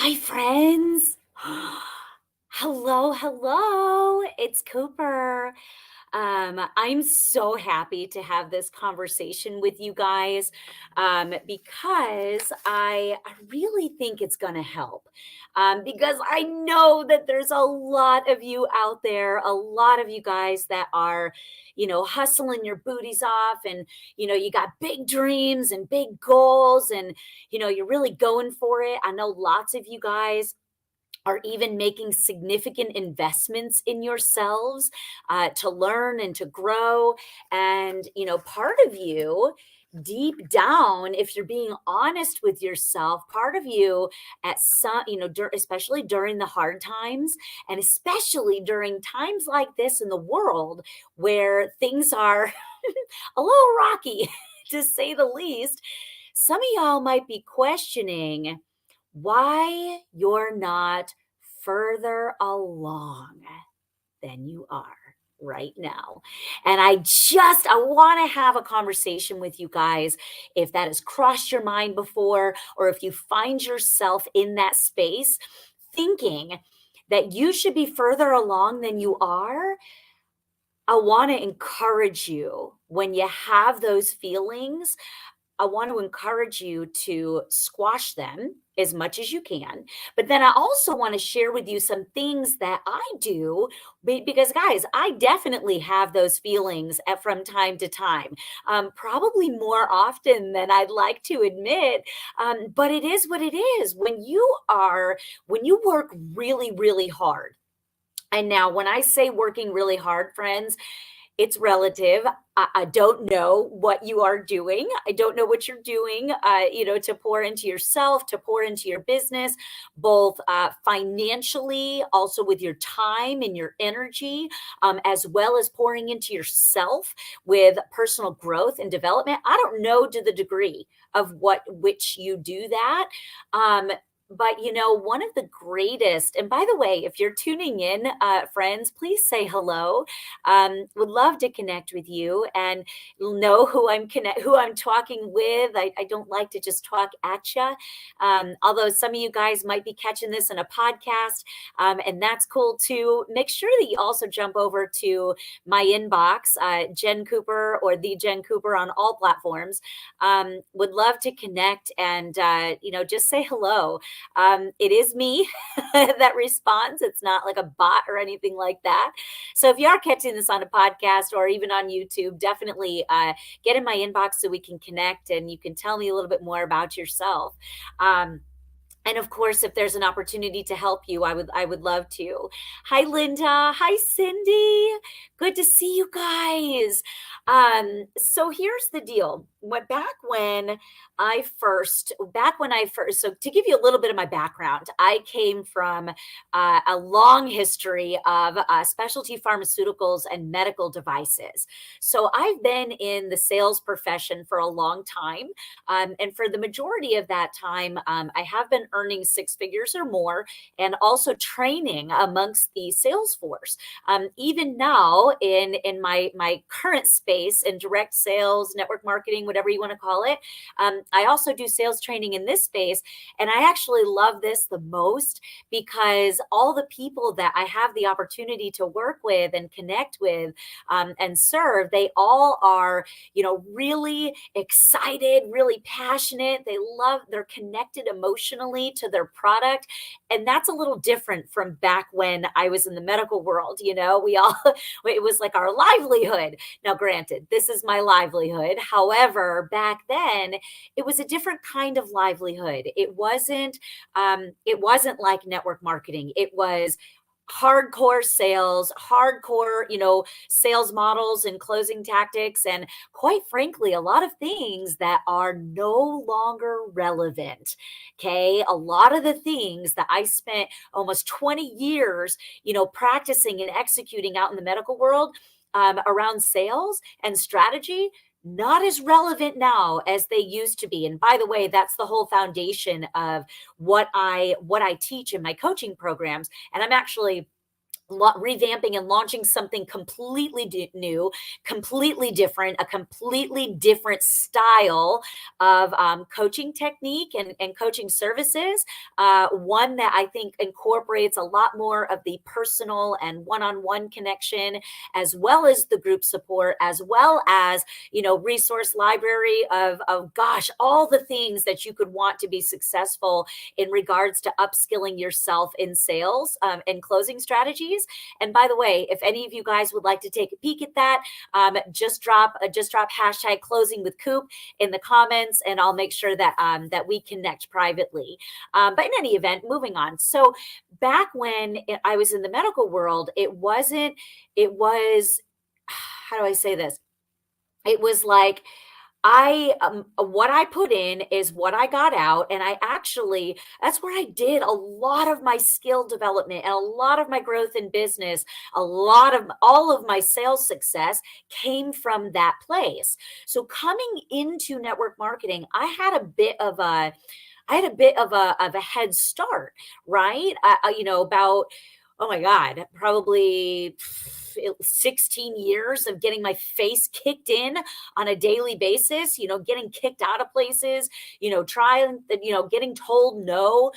Hi, friends. Hello, hello. It's Cooper. I'm so happy to have this conversation with you guys because I really think it's going to help. Because I know that there's a lot of you out there, a lot of you guys that are, hustling your booties off and, you got big dreams and big goals and, you're really going for it. I know lots of you guys are even making significant investments in yourselves to learn and to grow. And, part of you, deep down, if you're being honest with yourself, part of you at some, especially during the hard times, and especially during times like this in the world where things are a little rocky, to say the least, some of y'all might be questioning why you're not further along than you are right now. And I want to have a conversation with you guys if that has crossed your mind before, or if you find yourself in that space thinking that you should be further along than you are. I want to encourage you when you have those feelings. I want to encourage you to squash them as much as you can. But then I also want to share with you some things that I do because, guys, I definitely have those feelings from time to time, probably more often than I'd like to admit. But it is what it is when you work really, really hard. And now, when I say working really hard, friends, it's relative. I don't know what you are doing. I don't know what you're doing, to pour into yourself, to pour into your business, both financially, also with your time and your energy, as well as pouring into yourself with personal growth and development. I don't know to the degree of which you do that. But one of the greatest, and by the way, if you're tuning in, friends, please say hello. Would love to connect with you and know who I'm talking with. I don't like to just talk at you. Although some of you guys might be catching this in a podcast, and that's cool too. Make sure that you also jump over to my inbox, Jen Cooper or the Jen Cooper on all platforms. Would love to connect and just say hello. It is me that responds. It's not like a bot or anything like that. So if you are catching this on a podcast or even on YouTube, definitely get in my inbox so we can connect and you can tell me a little bit more about yourself. And of course, if there's an opportunity to help you, I would love to. Hi, Linda. Hi, Cindy. Good to see you guys. So here's the deal. Back when I first, so to give you a little bit of my background, I came from a long history of specialty pharmaceuticals and medical devices. So I've been in the sales profession for a long time. And for the majority of that time, I have been earning six figures or more and also training amongst the sales force. Even now in my current space in direct sales, network marketing, whatever you want to call it, I also do sales training in this space. And I actually love this the most because all the people that I have the opportunity to work with and connect with and serve, they all are, really excited, really passionate. They're connected emotionally to their product. And that's a little different from back when I was in the medical world. It was like our livelihood. Now, granted, this is my livelihood. However, back then it was a different kind of livelihood. It wasn't like network marketing. It was hardcore sales, sales models and closing tactics, and quite frankly, a lot of things that are no longer relevant. Okay. A lot of the things that I spent almost 20 years, practicing and executing out in the medical world around sales and strategy, not as relevant now as they used to be. And by the way, that's the whole foundation of what I teach in my coaching programs. And I'm actually revamping and launching something completely new, completely different, a completely different style of coaching technique and coaching services. One that I think incorporates a lot more of the personal and one-on-one connection, as well as the group support, as well as, resource library of gosh, all the things that you could want to be successful in regards to upskilling yourself in sales and closing strategies. And by the way, if any of you guys would like to take a peek at that, just drop hashtag closing with Coop in the comments, and I'll make sure that that we connect privately. But in any event, moving on. So back when I was in the medical world, it was how do I say this? It was like what I put in is what I got out. And that's where I did a lot of my skill development and a lot of my growth in business. All of my sales success came from that place. So coming into network marketing, I had a bit of a head start, right? About, oh my God, probably 16 years of getting my face kicked in on a daily basis, getting kicked out of places, trying, getting told no.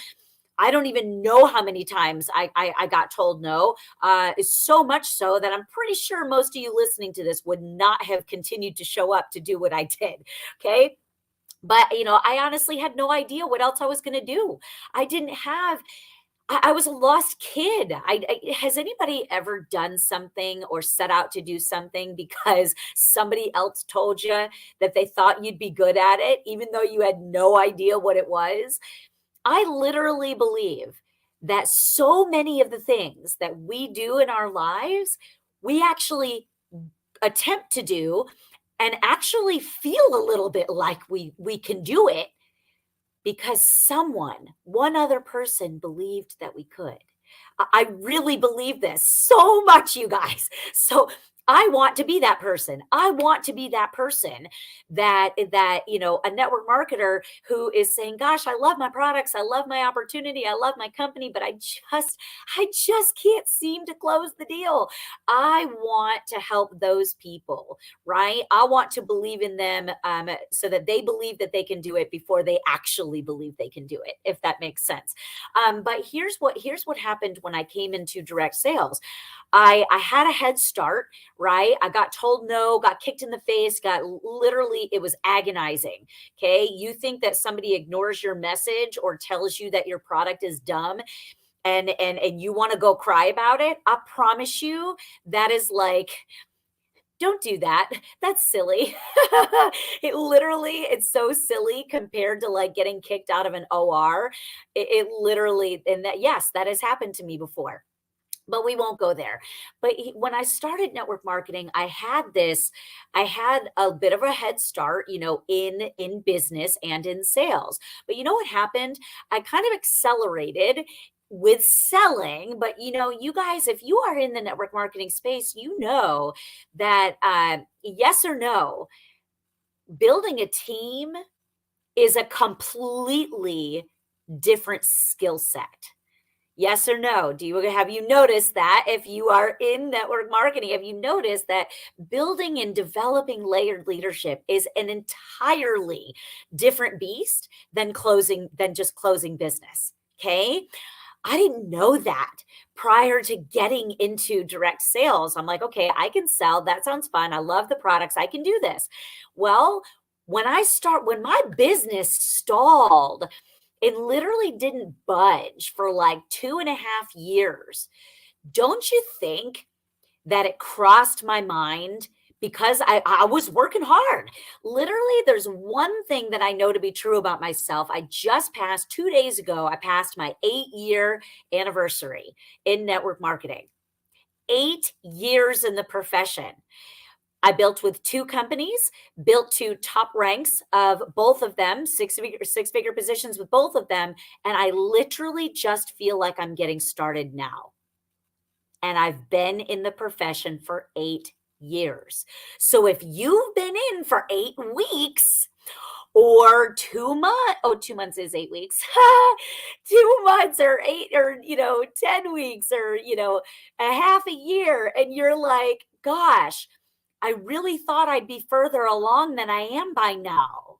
I don't even know how many times I got told no. So much so that I'm pretty sure most of you listening to this would not have continued to show up to do what I did. Okay. But, I honestly had no idea what else I was going to do. I didn't have I was a lost kid. Has anybody ever done something or set out to do something because somebody else told you that they thought you'd be good at it, even though you had no idea what it was? I literally believe that so many of the things that we do in our lives, we actually attempt to do and actually feel a little bit like we can do it because one other person believed that we could. I really believe this so much, you guys. So I want to be that person. I want to be that person that a network marketer who is saying, "Gosh, I love my products. I love my opportunity. I love my company, but I just can't seem to close the deal." I want to help those people, right? I want to believe in them so that they believe that they can do it before they actually believe they can do it, if that makes sense. But here's what happened when I came into direct sales. I had a head start, right? I got told no, got kicked in the face, it was agonizing. Okay. You think that somebody ignores your message or tells you that your product is dumb and you want to go cry about it. I promise you that is like, don't do that. That's silly. It's so silly compared to like getting kicked out of an OR. It literally, and that, yes, that has happened to me before, but we won't go there. But when I started network marketing, I had a bit of a head start, in business and in sales. But you know what happened? I kind of accelerated with selling. But you guys, if you are in the network marketing space, you know that yes or no, building a team is a completely different skill set. Yes or no? Have you noticed that if you are in network marketing, have you noticed that building and developing layered leadership is an entirely different beast than just closing business? Okay. I didn't know that prior to getting into direct sales. I'm like, okay, I can sell. That sounds fun. I love the products. I can do this. Well, when my business stalled, it literally didn't budge for like 2.5 years. Don't you think that it crossed my mind because I was working hard? Literally, there's one thing that I know to be true about myself. I just passed 2 days ago, I passed my 8-year anniversary in network marketing. 8 years in the profession. I built with 2 companies, built to top ranks of both of them, six-figure positions with both of them. And I literally just feel like I'm getting started now. And I've been in the profession for 8 years. So if you've been in for 8 weeks, or 2 months. Oh, 2 months is 8 weeks. 2 months or 10 weeks or, a half a year. And you're like, gosh, I really thought I'd be further along than I am by now.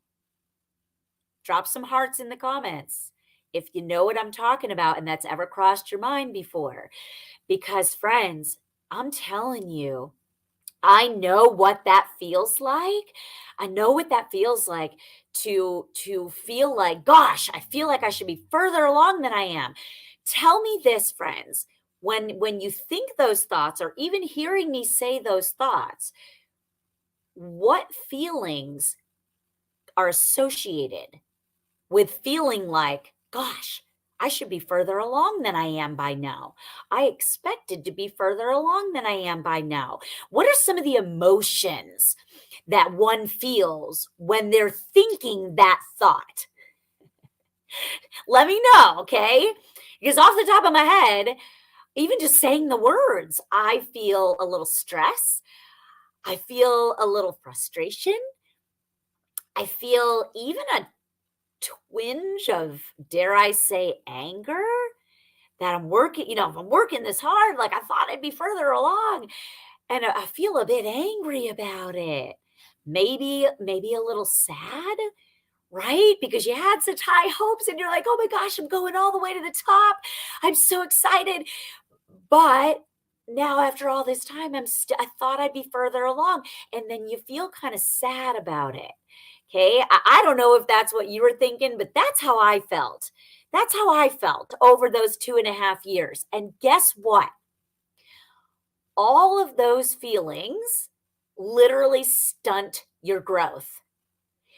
Drop some hearts in the comments if you know what I'm talking about and that's ever crossed your mind before. Because, friends, I'm telling you, I know what that feels like. I know what that feels like to feel like, gosh, I feel like I should be further along than I am. Tell me this, friends, when you think those thoughts or even hearing me say those thoughts, what feelings are associated with feeling like, gosh, I should be further along than I am by now. I expected to be further along than I am by now. What are some of the emotions that one feels when they're thinking that thought? Let me know, okay? Because off the top of my head, even just saying the words, I feel a little stress. I feel a little frustration. I feel even a twinge of, dare I say, anger that I'm working, if I'm working this hard, like I thought I'd be further along. And I feel a bit angry about it. Maybe a little sad, right? Because you had such high hopes and you're like, oh my gosh, I'm going all the way to the top. I'm so excited. But now after all this time, I thought I'd be further along. And then you feel kind of sad about it. Okay. I don't know if that's what you were thinking, but that's how I felt. That's how I felt over those 2.5 years. And guess what? All of those feelings literally stunt your growth,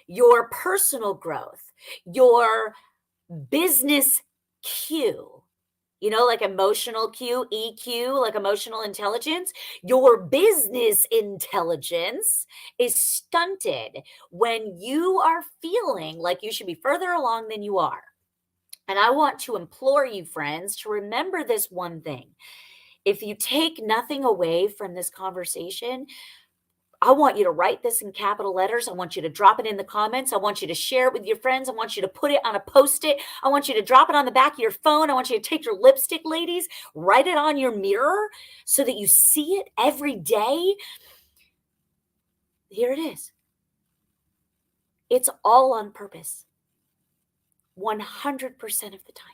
your personal growth, your business Q, like emotional Q, EQ, like emotional intelligence. Your business intelligence is stunted when you are feeling like you should be further along than you are. And I want to implore you, friends, to remember this one thing. If you take nothing away from this conversation, I want you to write this in capital letters. I want you to drop it in the comments. I want you to share it with your friends. I want you to put it on a post-it. I want you to drop it on the back of your phone. I want you to take your lipstick, ladies, write it on your mirror so that you see it every day. Here it is. It's all on purpose. 100% of the time.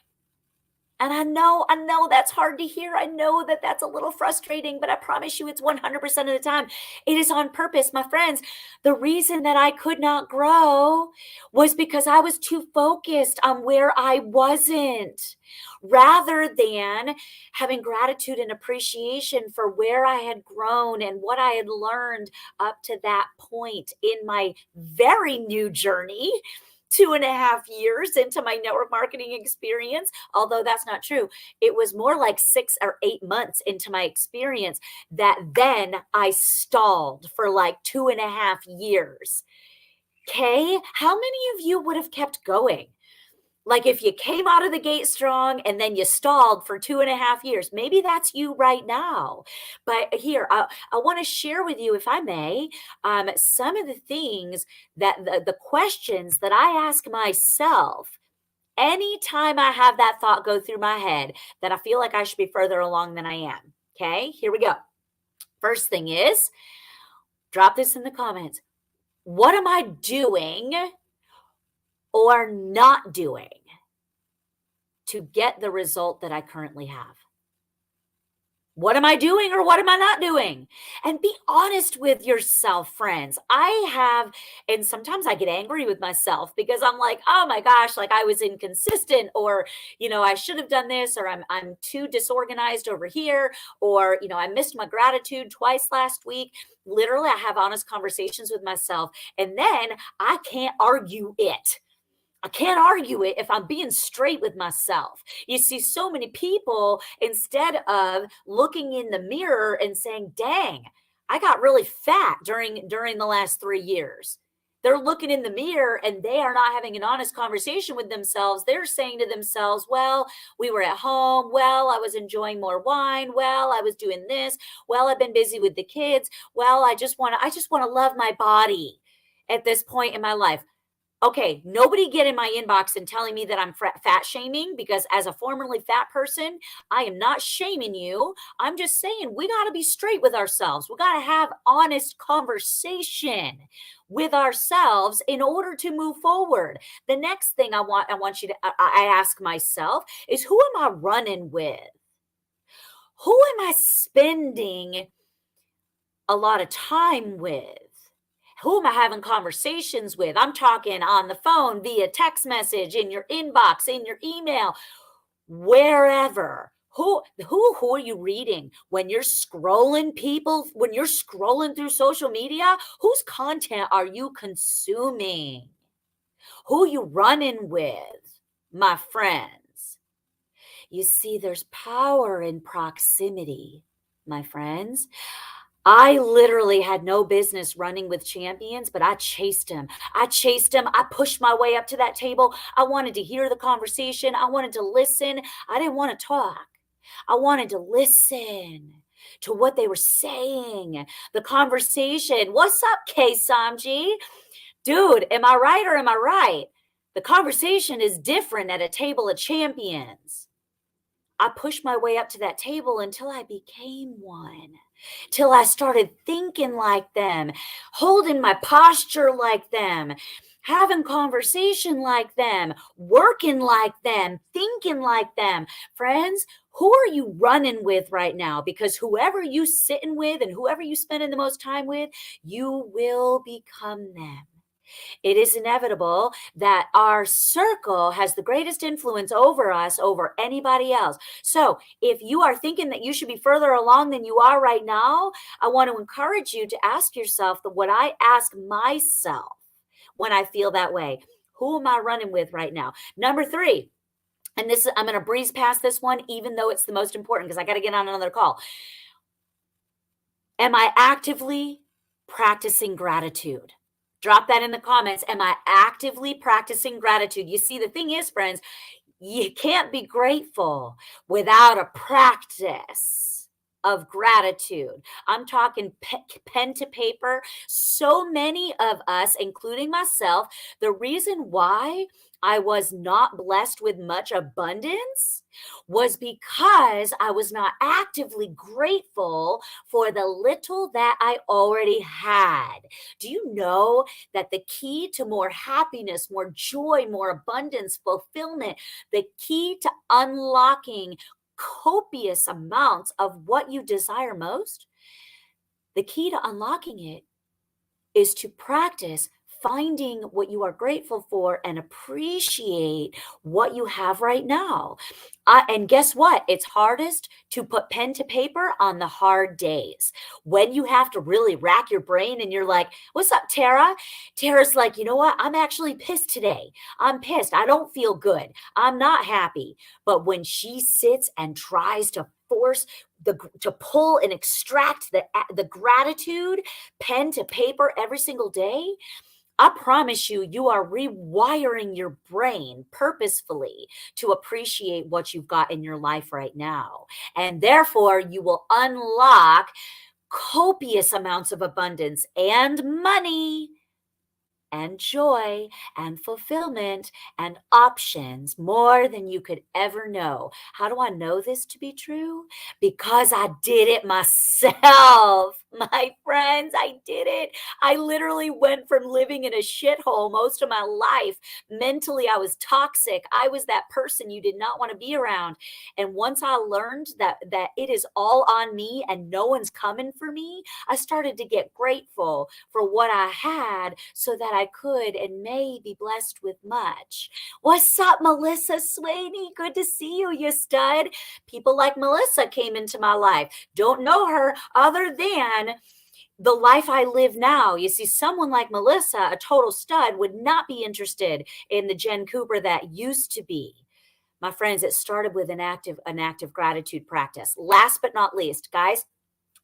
And I know that's hard to hear. I know that that's a little frustrating, but I promise you it's 100% of the time. It is on purpose, my friends. The reason that I could not grow was because I was too focused on where I wasn't, rather than having gratitude and appreciation for where I had grown and what I had learned up to that point in my very new journey. 2.5 years into my network marketing experience, although that's not true. It was more like 6 or 8 months into my experience that then I stalled for like 2.5 years. Okay. How many of you would have kept going? Like if you came out of the gate strong and then you stalled for 2.5 years, maybe that's you right now. But here, I want to share with you, if I may, some of the things that the questions that I ask myself anytime I have that thought go through my head that I feel like I should be further along than I am. Okay, here we go. First thing is, drop this in the comments. What am I doing or not doing to get the result that I currently have? What am I doing or what am I not doing? And be honest with yourself, friends. And sometimes I get angry with myself because I'm like, oh my gosh, like I was inconsistent, or, I should have done this, or I'm too disorganized over here, or, I missed my gratitude twice last week. Literally, I have honest conversations with myself, and then I can't argue it. I can't argue it if I'm being straight with myself. You see, so many people, instead of looking in the mirror and saying, dang, I got really fat during the last 3 years. They're looking in the mirror and they are not having an honest conversation with themselves. They're saying to themselves, well, we were at home. Well, I was enjoying more wine. Well, I was doing this. Well, I've been busy with the kids. Well, I just want to love my body at this point in my life. Okay, nobody get in my inbox and telling me that I'm fat shaming, because as a formerly fat person, I am not shaming you. I'm just saying we got to be straight with ourselves. We got to have honest conversation with ourselves in order to move forward. The next thing I want you to I ask myself is, who am I running with? Who am I spending a lot of time with? Who am I having conversations with? I'm talking on the phone, via text message, in your inbox, in your email, wherever. Who are you reading when you're scrolling people, when you're scrolling through social media? Whose content are you consuming? Who you running with, my friends? You see, there's power in proximity, my friends. I literally had no business running with champions, but I chased him. I chased him. I pushed my way up to that table. I wanted to hear the conversation. I wanted to listen. I didn't want to talk. I wanted to listen to what they were saying, the conversation. What's up, K Samji? Dude, am I right or am I right? The conversation is different at a table of champions. I pushed my way up to that table until I became one, till I started thinking like them, holding my posture like them, having conversation like them, working like them, thinking like them. Friends, who are you running with right now? Because whoever you sitting with and whoever you spending the most time with, you will become them. It is inevitable that our circle has the greatest influence over us, over anybody else. So if you are thinking that you should be further along than you are right now, I want to encourage you to ask yourself what I ask myself when I feel that way. Who am I running with right now? Number 3, and this, I'm going to breeze past this one, even though it's the most important because I got to get on another call. Am I actively practicing gratitude? Drop that in the comments. Am I actively practicing gratitude? You see, the thing is, friends, you can't be grateful without a practice of gratitude. I'm talking pen to paper. So many of us, including myself, the reason why I was not blessed with much abundance was because I was not actively grateful for the little that I already had. Do you know that the key to more happiness, more joy, more abundance, fulfillment, the key to unlocking copious amounts of what you desire most, the key to unlocking it is to practice finding what you are grateful for and appreciate what you have right now. And guess what? It's hardest to put pen to paper on the hard days when you have to really rack your brain and you're like, what's up, Tara? Tara's like, you know what? I'm actually pissed today. I'm pissed. I don't feel good. I'm not happy. But when she sits and tries to force to pull and extract the gratitude, pen to paper every single day, I promise you, you are rewiring your brain purposefully to appreciate what you've got in your life right now. And therefore, you will unlock copious amounts of abundance and money and joy and fulfillment and options more than you could ever know. How do I know this to be true? Because I did it myself. My friends, I did it. I literally went from living in a shithole most of my life. Mentally, I was toxic. I was that person you did not want to be around. And once I learned that it is all on me and no one's coming for me, I started to get grateful for what I had so that I could and may be blessed with much. What's up, Melissa Swaney? Good to see you, you stud. People like Melissa came into my life. Don't know her other than the life I live now. You see, someone like Melissa, a total stud, would not be interested in the Jen Cooper that used to be. My friends, it started with an active gratitude practice. Last but not least, guys,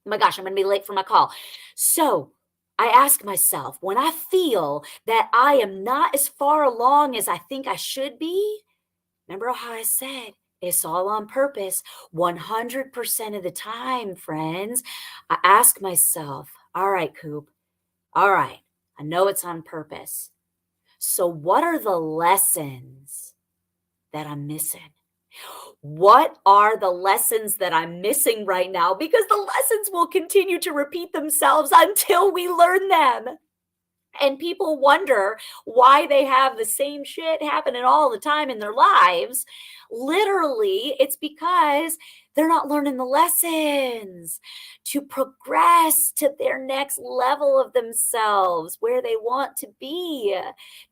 oh my gosh, I'm going to be late for my call. So I ask myself, when I feel that I am not as far along as I think I should be, remember how I said, it's all on purpose 100% of the time, friends. I ask myself, all right, Coop, all right, I know it's on purpose. So, what are the lessons that I'm missing? What are the lessons that I'm missing right now? Because the lessons will continue to repeat themselves until we learn them. And people wonder why they have the same shit happening all the time in their lives. Literally, it's because they're not learning the lessons to progress to their next level of themselves, where they want to be.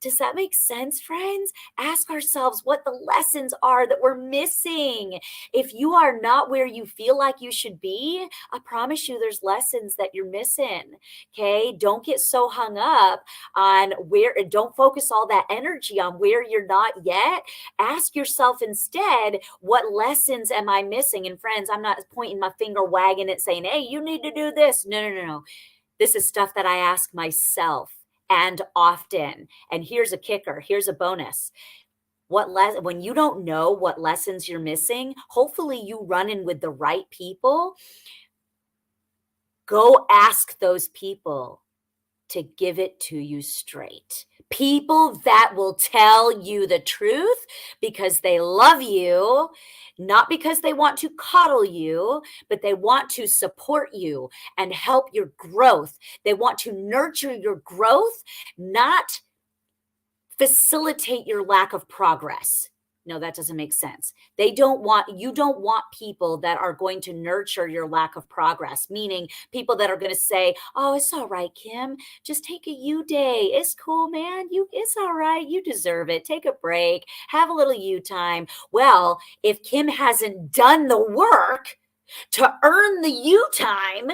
Does that make sense, friends? Ask ourselves what the lessons are that we're missing. If you are not where you feel like you should be, I promise you there's lessons that you're missing. Okay. Don't get so hung up on where, don't focus all that energy on where you're not yet. Ask yourself instead, what lessons am I missing? And friends, I'm not pointing my finger, wagging it, saying, hey, you need to do this. No, no, no, no. This is stuff that I ask myself and often. And here's a kicker. Here's a bonus. When you don't know what lessons you're missing, hopefully you run in with the right people. Go ask those people to give it to you straight. People that will tell you the truth because they love you, not because they want to coddle you, but they want to support you and help your growth. They want to nurture your growth, not facilitate your lack of progress. No, that doesn't make sense. You don't want people that are going to nurture your lack of progress, meaning people that are going to say, oh, it's all right, Kim. Just take a you day. It's cool, man. It's all right. You deserve it. Take a break. Have a little you time. Well, if Kim hasn't done the work to earn the you time,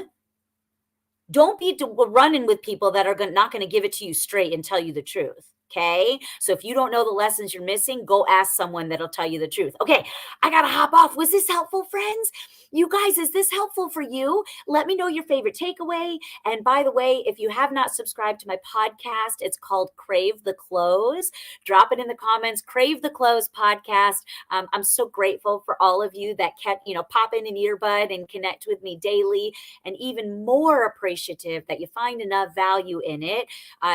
don't be running with people that are not going to give it to you straight and tell you the truth. Okay. So if you don't know the lessons you're missing, go ask someone that'll tell you the truth. Okay. I got to hop off. Was this helpful, friends? You guys, is this helpful for you? Let me know your favorite takeaway. And by the way, if you have not subscribed to my podcast, it's called Crave the Close. Drop it in the comments. Crave the Close podcast. I'm so grateful for all of you that pop in an earbud and connect with me daily, and even more appreciative that you find enough value in it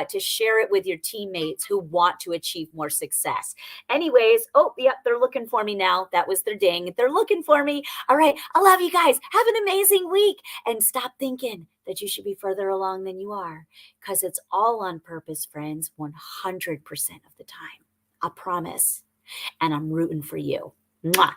to share it with your teammates who want to achieve more success. Anyways, yep, they're looking for me now. That was their ding. They're looking for me. All right, I love you guys. Have an amazing week, and stop thinking that you should be further along than you are, because it's all on purpose, friends, 100% of the time. I promise. And I'm rooting for you. Mwah.